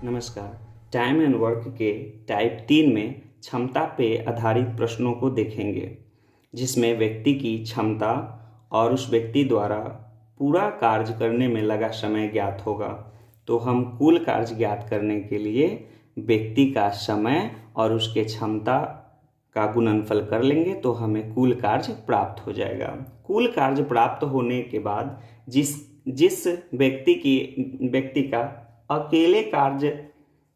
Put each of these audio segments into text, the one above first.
नमस्कार। Time and work के type 3 में क्षमता पे आधारित प्रश्नों को देखेंगे, जिसमें व्यक्ति की क्षमता और उस व्यक्ति द्वारा पूरा कार्य करने में लगा समय ज्ञात होगा। तो हम कुल कार्य ज्ञात करने के लिए व्यक्ति का समय और उसके क्षमता का गुणनफल कर लेंगे तो हमें कुल कार्य प्राप्त हो जाएगा। कुल कार्य प्राप्त होने के बाद जिस व्यक्ति का अकेले कार्य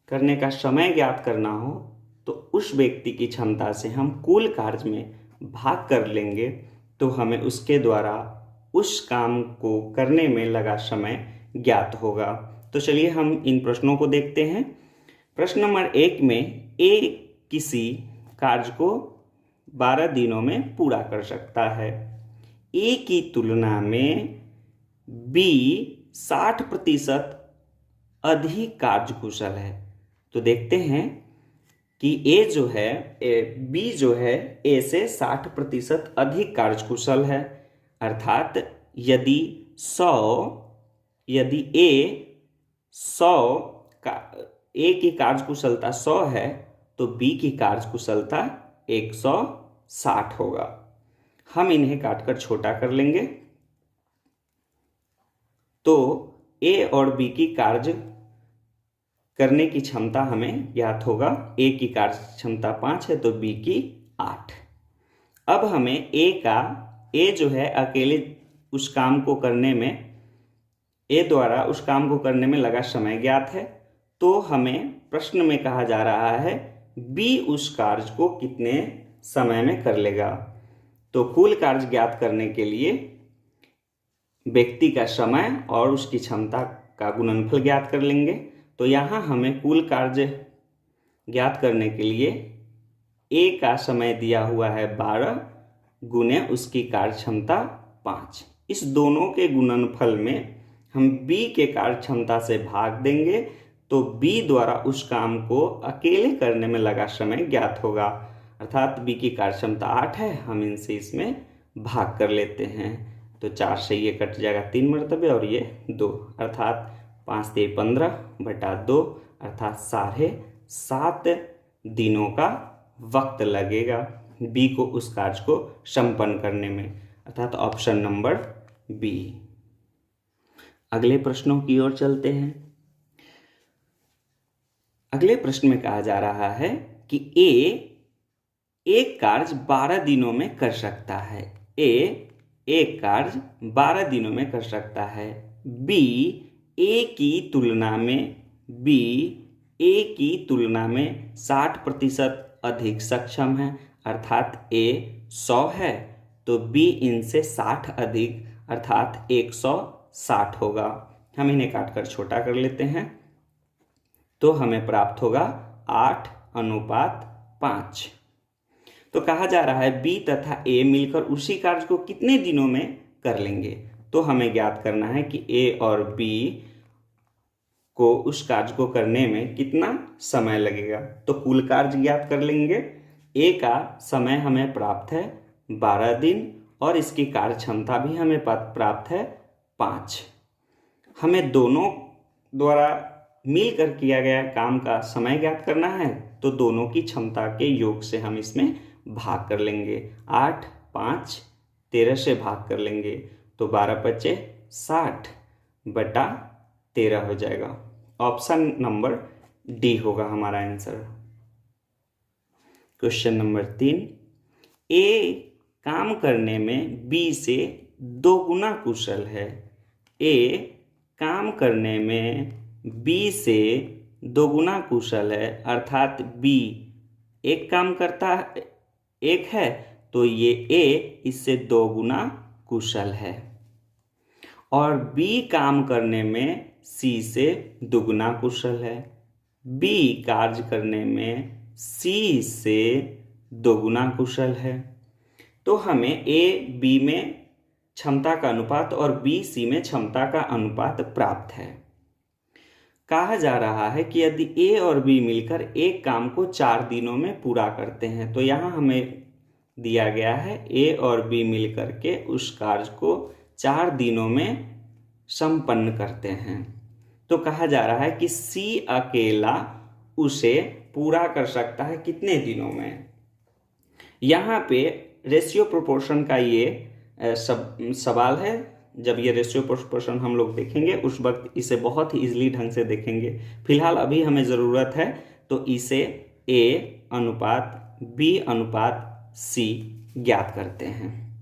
करने का समय ज्ञात करना हो तो उस व्यक्ति की क्षमता से हम कुल कार्य में भाग कर लेंगे तो हमें उसके द्वारा उस काम को करने में लगा समय ज्ञात होगा। तो चलिए हम इन प्रश्नों को देखते हैं। प्रश्न नंबर 1 में ए किसी कार्य को 12 दिनों में पूरा कर सकता है। ए की तुलना में बी 60% अधिक कार्यकुशल है। तो देखते हैं कि बी जो है ए से 60% अधिक कार्यकुशल है। अर्थात यदि ए की कार्यकुशलता 100 है तो बी की कार्यकुशलता 160 होगा। हम इन्हें काटकर छोटा कर लेंगे तो ए और बी की कार्य करने की क्षमता हमें ज्ञात होगा। ए की कार्य क्षमता 5 है तो बी की 8। अब हमें ए जो है अकेले उस काम को करने में ए द्वारा उस काम को करने में लगा समय ज्ञात है। तो हमें प्रश्न में कहा जा रहा है बी उस कार्य को कितने समय में कर लेगा। तो कुल कार्य ज्ञात करने के लिए व्यक्ति का समय और उसकी क्षमता का गुणनफल ज्ञात कर लेंगे। तो यहाँ हमें कुल कार्य ज्ञात करने के लिए ए का समय दिया हुआ है 12 गुने उसकी कार्य क्षमता 5। इस दोनों के गुणनफल में हम बी के कार्य क्षमता से भाग देंगे तो बी द्वारा उस काम को अकेले करने में लगा समय ज्ञात होगा। अर्थात बी की कार्य क्षमता 8 है, हम इनसे इसमें भाग कर लेते हैं तो 4 से ये कट जाएगा 3 मरतबे और ये 2, अर्थात 5 से 15 बटा 2 अर्थात 7.5 दिनों का वक्त लगेगा बी को उस कार्य को संपन्न करने में, अर्थात ऑप्शन नंबर बी। अगले प्रश्नों की ओर चलते हैं। अगले प्रश्न में कहा जा रहा है कि ए एक कार्य 12 दिनों में कर सकता है। ए एक कार्य 12 दिनों में कर सकता है। बी ए की तुलना में 60% अधिक सक्षम है। अर्थात ए 100 है तो बी इनसे 60 अधिक अर्थात 160 होगा। हम इन्हें काटकर छोटा कर लेते हैं तो हमें प्राप्त होगा 8:5। तो कहा जा रहा है बी तथा ए मिलकर उसी कार्य को कितने दिनों में कर लेंगे। तो हमें ज्ञात करना है कि ए और बी को उस कार्य को करने में कितना समय लगेगा। तो कुल कार्य ज्ञात कर लेंगे। ए का समय हमें प्राप्त है 12 दिन और इसकी कार्य क्षमता भी हमें प्राप्त है 5। हमें दोनों द्वारा मिलकर किया गया काम का समय ज्ञात करना है तो दोनों की क्षमता के योग से हम इसमें भाग कर लेंगे। 8, 5, 13 से भाग कर लेंगे तो 12×5 = 60 बटा 13 हो जाएगा। ऑप्शन नंबर डी होगा हमारा आंसर। क्वेश्चन नंबर 3, ए काम करने में बी से 2 गुना कुशल है। ए काम करने में बी से 2 गुना कुशल है, अर्थात बी एक काम करता है एक है तो ये ए इससे 2 गुना कुशल है और बी काम करने में सी से 2 गुना कुशल है। बी कार्य करने में सी से 2 गुना कुशल है। तो हमें ए बी में क्षमता का अनुपात और बी सी में क्षमता का अनुपात प्राप्त है। कहा जा रहा है कि यदि ए और बी मिलकर एक काम को 4 दिनों में पूरा करते हैं तो यहाँ हमें दिया गया है ए और बी मिलकर के उस कार्य को 4 दिनों में संपन्न करते हैं। तो कहा जा रहा है कि सी अकेला उसे पूरा कर सकता है कितने दिनों में। यहाँ पे रेशियो प्रोपोर्शन का ये सवाल है। जब ये रेशियो प्रोपोर्शन हम लोग देखेंगे उस वक्त इसे बहुत ही इजीली ढंग से देखेंगे। फिलहाल अभी हमें ज़रूरत है तो इसे A अनुपात B अनुपात C ज्ञात करते हैं।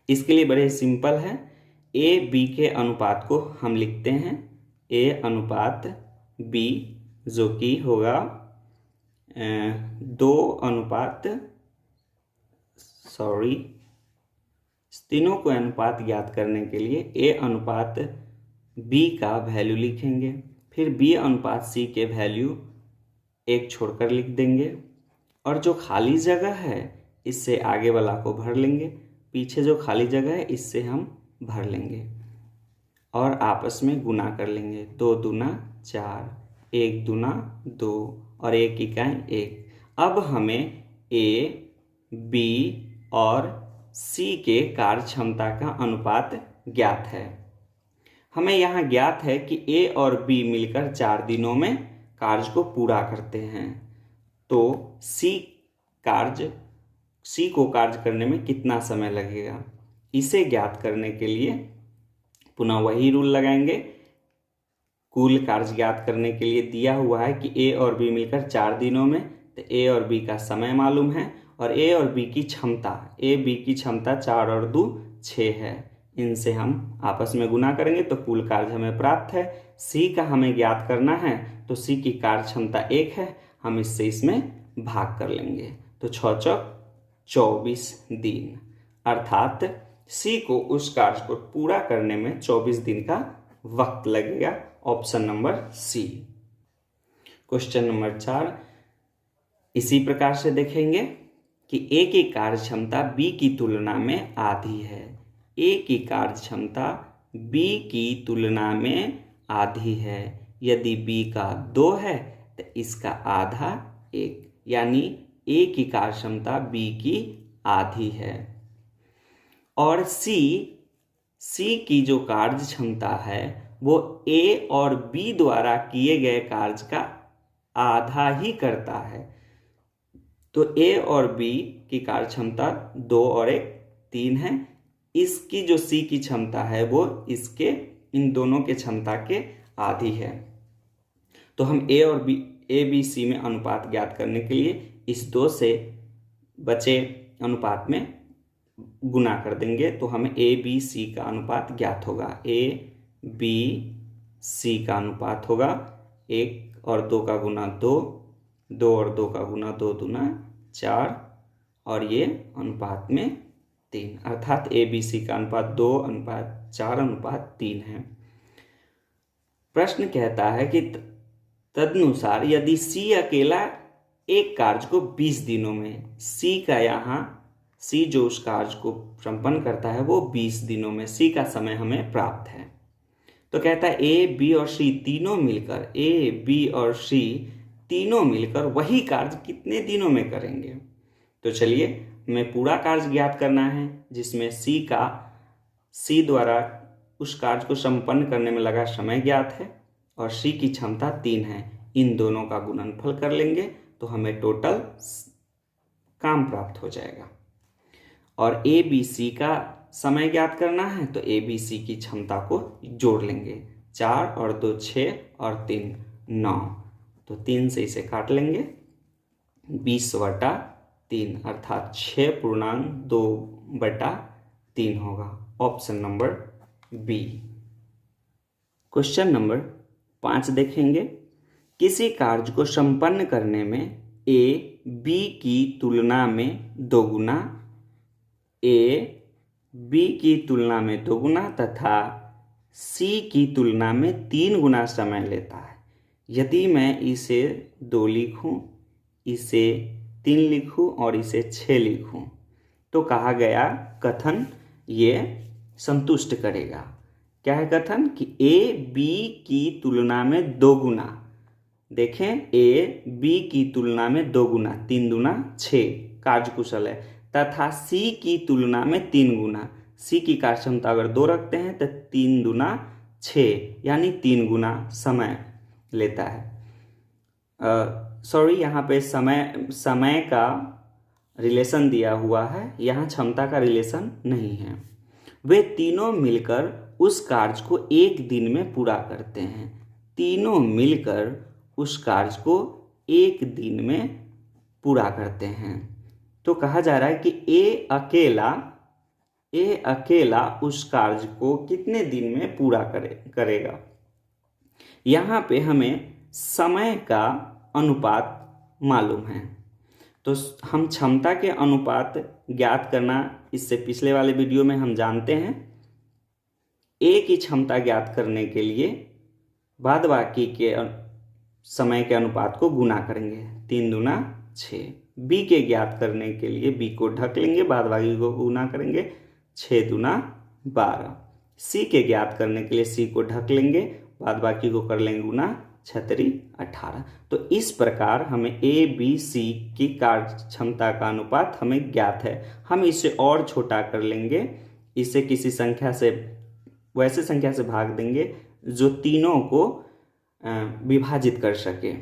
इसके लिए बड़े सिंपल है। A B के अनुपात को हम लिखते हैं A अनुपात B, जो कि होगा 2 अनुपात तीनों को अनुपात ज्ञात करने के लिए A अनुपात B का वैल्यू लिखेंगे, फिर B अनुपात C के वैल्यू एक छोड़कर लिख देंगे, और जो खाली जगह है इससे आगे वाला को भर लेंगे, पीछे जो खाली जगह है इससे हम भर लेंगे और आपस में गुना कर लेंगे। 2 दूना 4, 1 दूना 2 और 1 इकाई 1। अब हमें A, B और C के कार्य क्षमता का अनुपात ज्ञात है। हमें यहाँ ज्ञात है कि A और B मिलकर 4 दिनों में कार्य को पूरा करते हैं। तो C को कार्य करने में कितना समय लगेगा, इसे ज्ञात करने के लिए पुनः वही रूल लगाएंगे। कुल कार्य ज्ञात करने के लिए दिया हुआ है कि A और B मिलकर 4 दिनों में, तो A और B का समय मालूम है और A और B की क्षमता, A B की क्षमता 4 और 2 6 है। इनसे हम आपस में गुना करेंगे तो कुल कार्य हमें प्राप्त है। C का हमें ज्ञात करना है तो C की कार्य क्षमता 1 है, हम इससे इसमें भाग कर लेंगे तो 6 चौक 24 दिन, अर्थात C को उस कार्य को पूरा करने में 24 दिन का वक्त लगेगा। Option number C। Question number 4 इसी प्रकार से देखेंगे कि A की कार्य क्षमता B की तुलना में आधी है। A की कार्य क्षमता B की तुलना में आधी है। यदि B का 2 है तो इसका आधा 1, यानी A की कार्य क्षमता B की आधी है। और C की जो कार्य क्षमता है वो A और B द्वारा किए गए कार्य का आधा ही करता है। तो A और B की कार्य क्षमता 2 और 1 3 है। इसकी जो C की क्षमता है वो इसके इन दोनों के क्षमता के आधी है। तो हम A और B C में अनुपात ज्ञात करने के लिए इस 2 से बचे अनुपात में गुना कर देंगे तो हमें A B C का अनुपात ज्ञात होगा। A B C का अनुपात होगा 1 और 2 का गुना 2, 2 और 2 का गुना 2 दूना 4 और ये अनुपात में 3, अर्थात A B C का अनुपात 2 अनुपात 4 अनुपात 3 है। प्रश्न कहता है कि तदनुसार यदि C अकेला एक कार्य को 20 दिनों में, C जो उस कार्य को संपन्न करता है वो 20 दिनों में, C का समय हमें प्राप्त है। तो कहता है A B और C तीनों मिलकर वही कार्य कितने दिनों में करेंगे। तो चलिए हमें पूरा कार्य ज्ञात करना है जिसमें C द्वारा उस कार्य को संपन्न करने में लगा समय ज्ञात है और C की क्षमता 3 है। इन दोनों का गुणनफल कर लेंगे तो हमें टोटल काम प्राप्त हो जाएगा। और A B C का समय ज्ञात करना है तो A B C की क्षमता को जोड़ लेंगे, 4 और 2 6 और 3 9, तो 3 से इसे काट लेंगे, 20/3 अर्थात 6.2/3 होगा। Option number B। Question number 5 देखेंगे। किसी कार्य को संपन्न करने में A B की तुलना में 2 गुना, A B की तुलना में 2 गुना तथा C की तुलना में 3 गुना समय लेता है। यदि मैं इसे 2 लिखूं, इसे 3 लिखूं और इसे 6 लिखूं तो कहा गया कथन ये संतुष्ट करेगा। क्या है कथन कि A B की तुलना में 2 गुना, देखें A B की तुलना में 2 गुना, 3 दूना 6 कार्यकुशल है, तथा C की तुलना में 3 गुना, C की कार्य क्षमता अगर 2 रखते हैं तो 3 दूना 6 यानी 3 गुना समय लेता है। सॉरी, यहाँ पे समय का रिलेशन दिया हुआ है, यहाँ क्षमता का रिलेशन नहीं है। वे तीनों मिलकर उस कार्य को एक दिन में पूरा करते हैं। तीनों मिलकर उस कार्य को एक दिन में पूरा करते हैं। तो कहा जा रहा है कि ए अकेला उस कार्य को कितने दिन में पूरा करेगा। यहाँ पे हमें समय का अनुपात मालूम है, तो हम क्षमता के अनुपात ज्ञात करना इससे पिछले वाले वीडियो में हम जानते हैं। ए की क्षमता ज्ञात करने के लिए बाद बाकी के समय के अनुपात को गुना करेंगे, 3 दूना 6। बी के ज्ञात करने के लिए बी को ढक लेंगे, बाद बाकी को गुना करेंगे, 6 दूना 12। सी के ज्ञात करने के लिए सी को ढक लेंगे, बाद बाकी को कर लेंगे गुना, 6 18। तो इस प्रकार हमें ए बी सी की कार्य क्षमता का अनुपात हमें ज्ञात है। हम इसे और छोटा कर लेंगे, इसे किसी संख्या से, वैसे संख्या से भाग देंगे जो तीनों को विभाजित कर सके,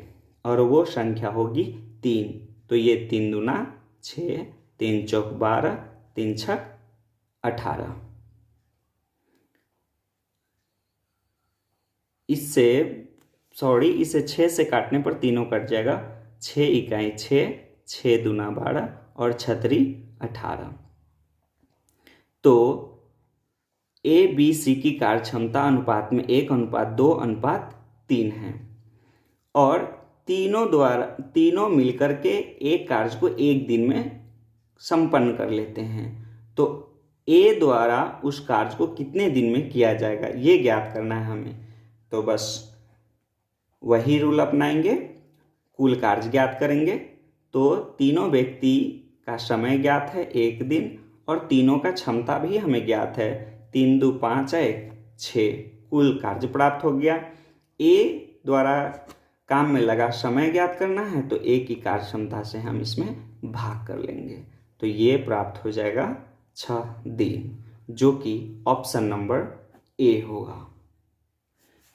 और वो संख्या होगी 3। तो ये 3 दूना 6, 3 चौक 12, 3 छक 18। इसे 6 से काटने पर तीनों कट जाएगा, 6 इकाई 6, 6 दूना 12 और 6 18। तो ए बी सी की कार्य क्षमता अनुपात में 1:2:3 है, और तीनों मिलकर के एक कार्य को एक दिन में संपन्न कर लेते हैं। तो ए द्वारा उस कार्य को कितने दिन में किया जाएगा ये ज्ञात करना है हमें। तो बस वही रूल अपनाएंगे, कुल कार्य ज्ञात करेंगे। तो तीनों व्यक्ति का समय ज्ञात है 1 दिन, और तीनों का क्षमता भी हमें ज्ञात है, 3 2 5 है 6, कुल कार्य प्राप्त हो गया। ए द्वारा काम में लगा समय ज्ञात करना है, तो ए की कार्य क्षमता से हम इसमें भाग कर लेंगे, तो ये प्राप्त हो जाएगा 6 दिन, जो कि ऑप्शन नंबर ए होगा।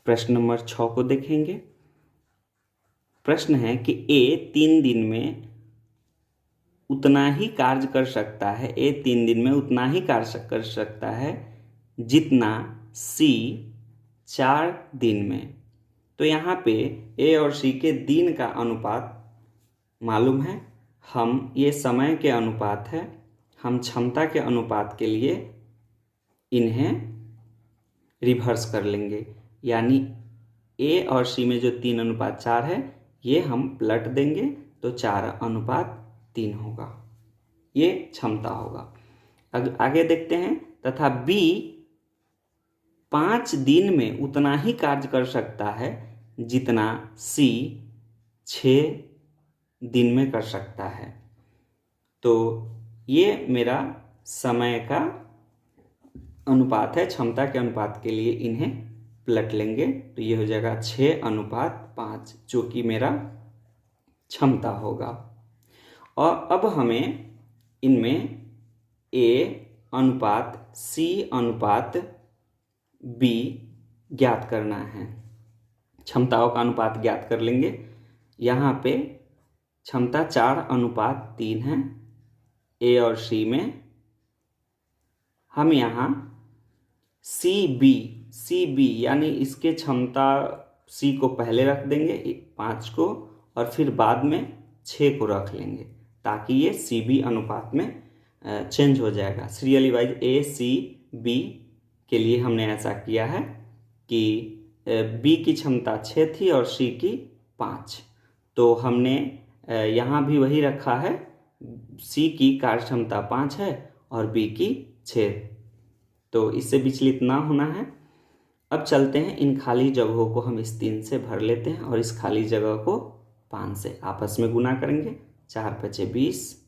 प्रश्न नंबर 6 को देखेंगे। प्रश्न है कि ए 3 दिन में उतना ही कार्य कर सकता है, ए 3 दिन में उतना ही कार्य कर सकता है जितना सी 4 दिन में। तो यहाँ पे ए और सी के दिन का अनुपात मालूम है, हम ये समय के अनुपात है, हम क्षमता के अनुपात के लिए इन्हें रिवर्स कर लेंगे, यानी ए और सी में जो 3:4 है ये हम पलट देंगे, तो 4:3 होगा, ये क्षमता होगा। आगे देखते हैं। तथा बी 5 दिन में उतना ही कार्य कर सकता है जितना सी 6 दिन में कर सकता है। तो ये मेरा समय का अनुपात है, क्षमता के अनुपात के लिए इन्हें पलट लेंगे, तो ये हो जाएगा 6:5, जो कि मेरा क्षमता होगा। और अब हमें इनमें ए अनुपात सी अनुपात बी ज्ञात करना है। क्षमताओं का अनुपात ज्ञात कर लेंगे। यहाँ पे क्षमता 4:3 है ए और सी में। हम यहाँ सी बी यानी इसके क्षमता सी को पहले रख देंगे 5 को, और फिर बाद में 6 को रख लेंगे, ताकि ये सी बी अनुपात में चेंज हो जाएगा। सीरियली वाइज ए सी बी के लिए हमने ऐसा किया है कि बी की क्षमता 6 थी और सी की 5, तो हमने यहाँ भी वही रखा है, सी की कार्य क्षमता 5 है और बी की 6, तो इससे विचलित ना होना है। अब चलते हैं, इन खाली जगहों को हम इस 3 से भर लेते हैं और इस खाली जगह को 5 से आपस में गुना करेंगे। 4 5 20,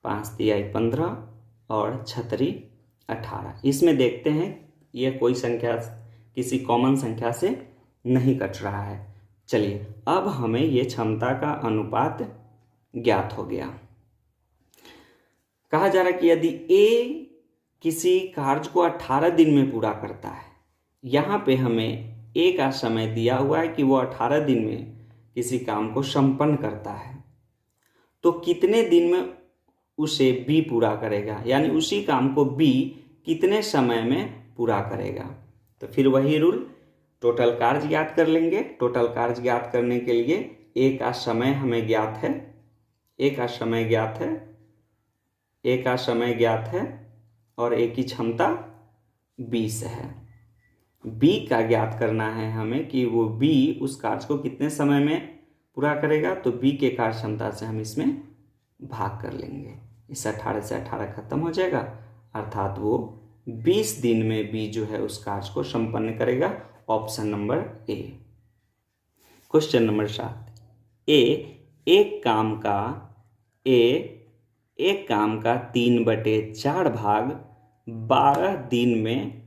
5 3 15 और 6 18। इसमें देखते हैं ये कोई संख्या किसी कॉमन संख्या से नहीं कट रहा है। चलिए, अब हमें ये क्षमता का अनुपात ज्ञात हो गया। कहा जा रहा है कि यदि ए किसी कार्य को 18 दिन में पूरा करता है, यहाँ पे हमें ए का समय दिया हुआ है कि वो 18 दिन में किसी काम को संपन्न करता है, तो कितने दिन में उसे बी पूरा करेगा, यानी उसी काम को बी कितने समय में पूरा करेगा। तो फिर वही रूल, टोटल कार्य ज्ञात कर लेंगे। टोटल कार्य ज्ञात करने के लिए ए का समय हमें ज्ञात है, ए का समय ज्ञात है, ए का समय ज्ञात है और ए की क्षमता 20 है। बी का ज्ञात करना है हमें कि वो बी उस कार्य को कितने समय में पूरा करेगा, तो बी के कार्य क्षमता से हम इसमें भाग कर लेंगे। इस 18 से 18 खत्म हो जाएगा, अर्थात वो 20 दिन में बी जो है उस कार्य को संपन्न करेगा। Option number A. Question number 7, एक काम का 3/4 भाग 12 दिन में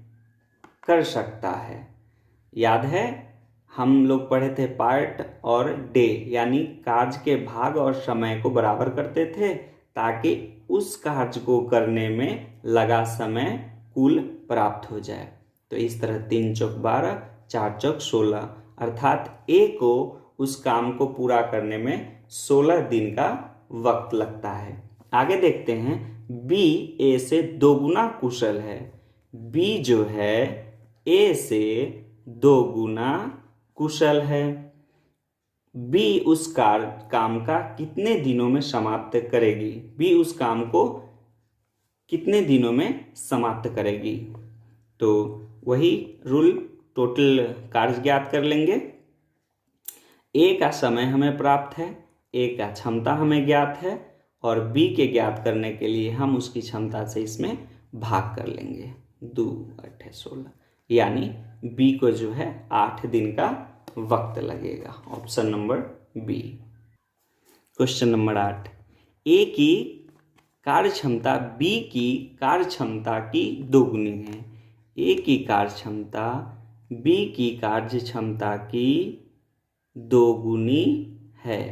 कर सकता है। याद है हम लोग पढ़े थे पार्ट और डे, यानी कार्य के भाग और समय को बराबर करते थे ताकि उस कार्य को करने में लगा समय कुल प्राप्त हो जाए। तो इस तरह 3 चौक 12, 4 चौक 16, अर्थात ए को उस काम को पूरा करने में 16 दिन का वक्त लगता है। आगे देखते हैं, बी ए से 2 गुना कुशल है। बी जो है ए से 2 गुना कुशल है। बी उस काम का कितने दिनों में समाप्त करेगी, बी उस काम को कितने दिनों में समाप्त करेगी। तो वही रूल, टोटल कार्य ज्ञात कर लेंगे। ए का समय हमें प्राप्त है, ए का क्षमता हमें ज्ञात है और बी के ज्ञात करने के लिए हम उसकी क्षमता से इसमें भाग कर लेंगे। 2 8 16, यानी बी को जो है 8 दिन का वक्त लगेगा। Option number B. Question number 8, A की कार्य क्षमता बी की कार्य क्षमता की दोगुनी है। ए की कार्य क्षमता बी की कार्य क्षमता की दोगुनी है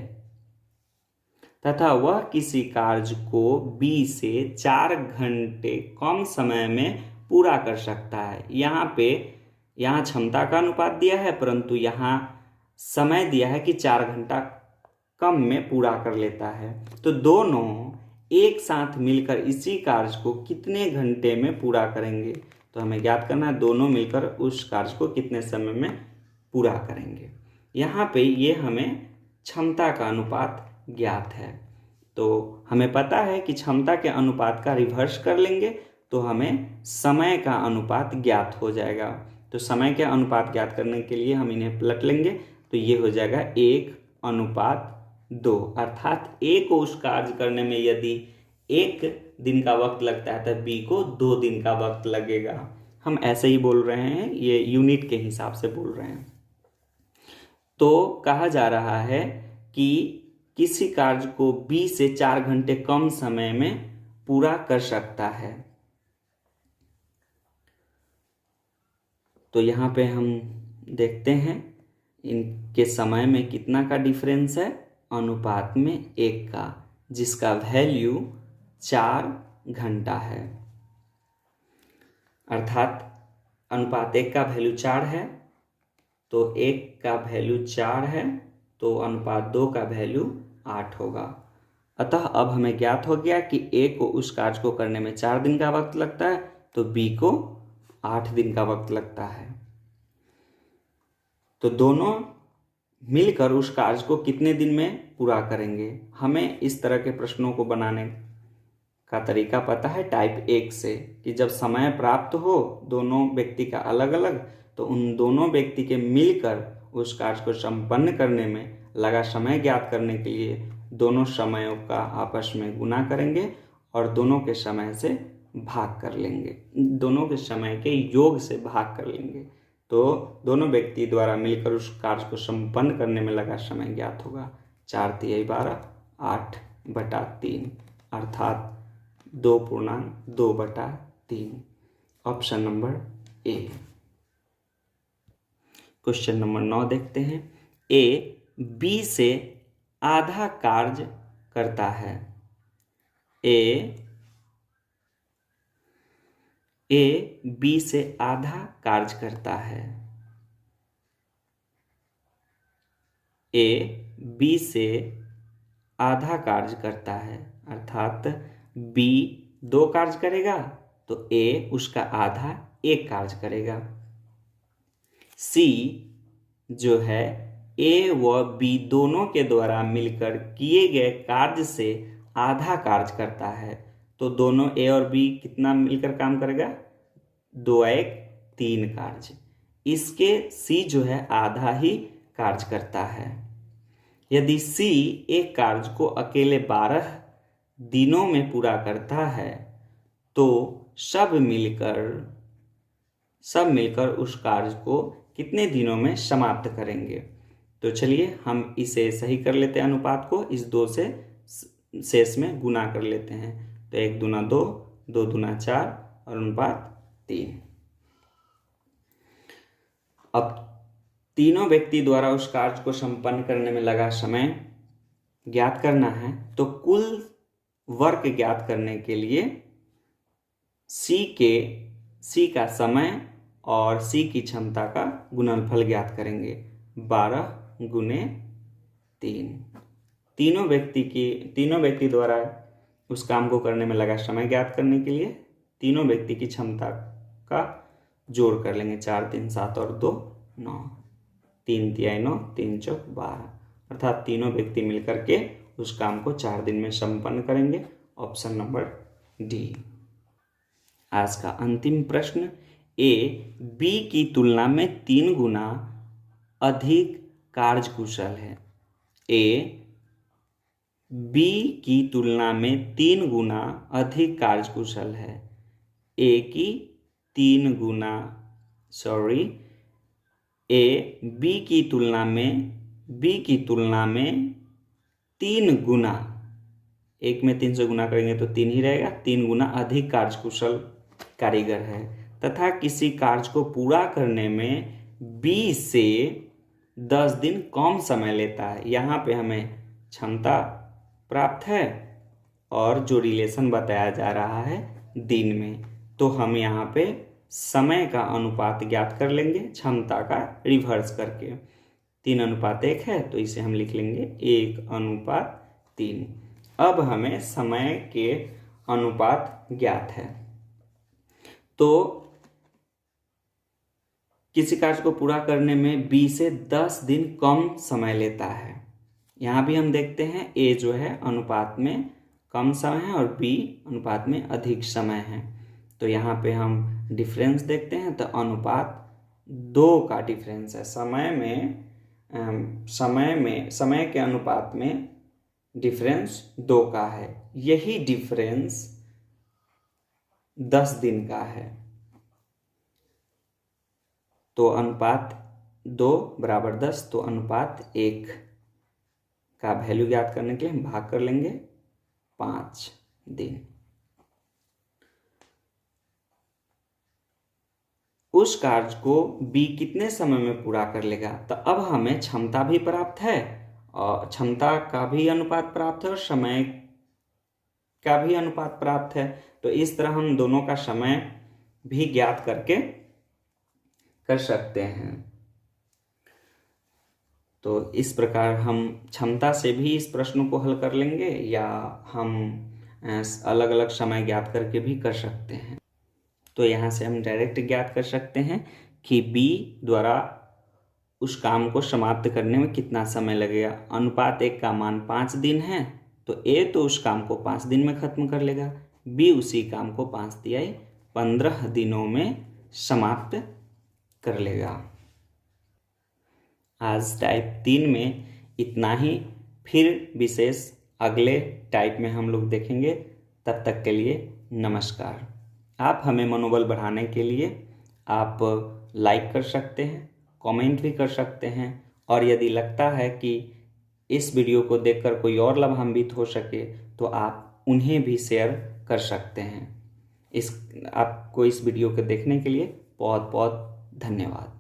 तथा वह किसी कार्य को बी से 4 घंटे कम समय में पूरा कर सकता है। यहाँ क्षमता का अनुपात दिया है, परंतु यहाँ समय दिया है कि 4 घंटा कम में पूरा कर लेता है। तो दोनों एक साथ मिलकर इसी कार्य को कितने घंटे में पूरा करेंगे, तो हमें ज्ञात करना है दोनों मिलकर उस कार्य को कितने समय में पूरा करेंगे। यहाँ पे ये हमें क्षमता का अनुपात ज्ञात है, तो हमें पता है कि क्षमता के अनुपात का रिवर्स कर लेंगे तो हमें समय का अनुपात ज्ञात हो जाएगा। तो समय के अनुपात ज्ञात करने के लिए हम इन्हें पलट लेंगे, तो ये हो जाएगा 1:2, अर्थात ए को उस कार्य करने में यदि 1 दिन का वक्त लगता है तो बी को 2 दिन का वक्त लगेगा। हम ऐसे ही बोल रहे हैं, ये यूनिट के हिसाब से बोल रहे हैं। तो कहा जा रहा है कि किसी कार्य को बी से 4 घंटे कम समय में पूरा कर सकता है। तो यहाँ पे हम देखते हैं इनके समय में कितना का डिफरेंस है, अनुपात में 1 का, जिसका वैल्यू 4 घंटा है। अर्थात अनुपात 1 का वैल्यू 4 है, तो 1 का वैल्यू 4 है, तो अनुपात 2 का वैल्यू 8 होगा। अतः अब हमें ज्ञात हो गया कि ए को उस कार्य को करने में 4 दिन का वक्त लगता है, तो बी को 8 दिन का वक्त लगता है। तो दोनों मिलकर उस कार्य को कितने दिन में पूरा करेंगे। हमें इस तरह के प्रश्नों को बनाने का तरीका पता है टाइप 1 से, कि जब समय प्राप्त हो दोनों व्यक्ति का अलग अलग, तो उन दोनों व्यक्ति के मिलकर उस कार्य को संपन्न करने में लगा समय ज्ञात करने के लिए दोनों समयों का आपस में गुणा करेंगे और दोनों के समय से भाग कर लेंगे, दोनों के समय के योग से भाग कर लेंगे। तो दोनों व्यक्ति द्वारा मिलकर उस कार्य को संपन्न करने में लगा समय ज्ञात होगा। 4 तिहाई 12, 8/3, अर्थात 2.2/3। Option number A. Question number 9 देखते हैं, ए बी से आधा कार्य करता है। ए ए बी से आधा कार्य करता है। ए बी से आधा कार्य करता है, अर्थात बी 2 कार्य करेगा तो ए उसका आधा 1 कार्य करेगा। सी जो है ए व बी दोनों के द्वारा मिलकर किए गए कार्य से आधा कार्य करता है, तो दोनों ए और बी कितना मिलकर काम करेगा? 2 1 3 कार्य। इसके सी जो है आधा ही कार्य करता है। यदि सी एक कार्य को अकेले 12 दिनों में पूरा करता है तो सब मिलकर उस कार्य को कितने दिनों में समाप्त करेंगे? तो चलिए हम इसे सही कर लेते हैं, अनुपात को इस 2 से शेष में गुना कर लेते हैं। तो 1 दूना 2, 2 दूना 4 और अनुपात 3। अब तीनों व्यक्ति द्वारा उस कार्य को संपन्न करने में लगा समय ज्ञात करना है, तो कुल वर्क ज्ञात करने के लिए सी का समय और सी की क्षमता का गुणनफल ज्ञात करेंगे। 12 गुने 3। तीनों व्यक्ति द्वारा उस काम को करने में लगा समय ज्ञात करने के लिए तीनों व्यक्ति की क्षमता का जोड़ कर लेंगे। 4 3 7 और 2 9, 3 तिहाई 9, 3 चौक 12, अर्थात तीनों व्यक्ति मिलकर के उस काम को 4 दिन में संपन्न करेंगे। Option number D. आज का अंतिम प्रश्न, ए बी की तुलना में 3 गुना अधिक कार्यकुशल है। ए बी की तुलना में 3 गुना अधिक कार्यकुशल है। ए बी की तुलना में 3 गुना, एक में 3 से गुना करेंगे तो 3 ही रहेगा, 3 गुना अधिक कार्यकुशल कारीगर है तथा किसी कार्य को पूरा करने में बी से 10 दिन कम समय लेता है। यहाँ पे हमें क्षमता प्राप्त है और जो रिलेशन बताया जा रहा है दिन में, तो हम यहाँ पे समय का अनुपात ज्ञात कर लेंगे क्षमता का रिवर्स करके। 3:1 है तो इसे हम लिख लेंगे 1:3। अब हमें समय के अनुपात ज्ञात है, तो किसी कार्य को पूरा करने में बी से 10 दिन कम समय लेता है। यहाँ भी हम देखते हैं ए जो है अनुपात में कम समय है और बी अनुपात में अधिक समय है। तो यहाँ पे हम डिफरेंस देखते हैं तो अनुपात 2 का डिफरेंस है। समय के अनुपात में डिफरेंस 2 का है। यही डिफरेंस 10 दिन का है। तो अनुपात 2 बराबर 10, तो अनुपात 1 का वैल्यू ज्ञात करने के लिए हम भाग कर लेंगे 5 दिन। उस कार्य को बी कितने समय में पूरा कर लेगा? तो अब हमें क्षमता भी प्राप्त है और क्षमता का भी अनुपात प्राप्त है और समय का भी अनुपात प्राप्त है। तो इस तरह हम दोनों का समय भी ज्ञात करके कर सकते हैं। तो इस प्रकार हम क्षमता से भी इस प्रश्न को हल कर लेंगे या हम अलग अलग समय ज्ञात करके भी कर सकते हैं। तो यहाँ से हम डायरेक्ट ज्ञात कर सकते हैं कि बी द्वारा उस काम को समाप्त करने में कितना समय लगेगा। अनुपात 1 का मान 5 दिन है, तो ए तो उस काम को 5 दिन में खत्म कर लेगा, बी उसी काम को 5 तिहाई 15 दिनों में समाप्त कर लेगा। आज टाइप 3 में इतना ही, फिर विशेष अगले टाइप में हम लोग देखेंगे। तब तक के लिए नमस्कार। आप हमें मनोबल बढ़ाने के लिए आप लाइक कर सकते हैं, कमेंट भी कर सकते हैं, और यदि लगता है कि इस वीडियो को देखकर कोई और लाभान्वित हो सके तो आप उन्हें भी शेयर कर सकते हैं। आपको इस वीडियो को देखने के लिए बहुत बहुत धन्यवाद।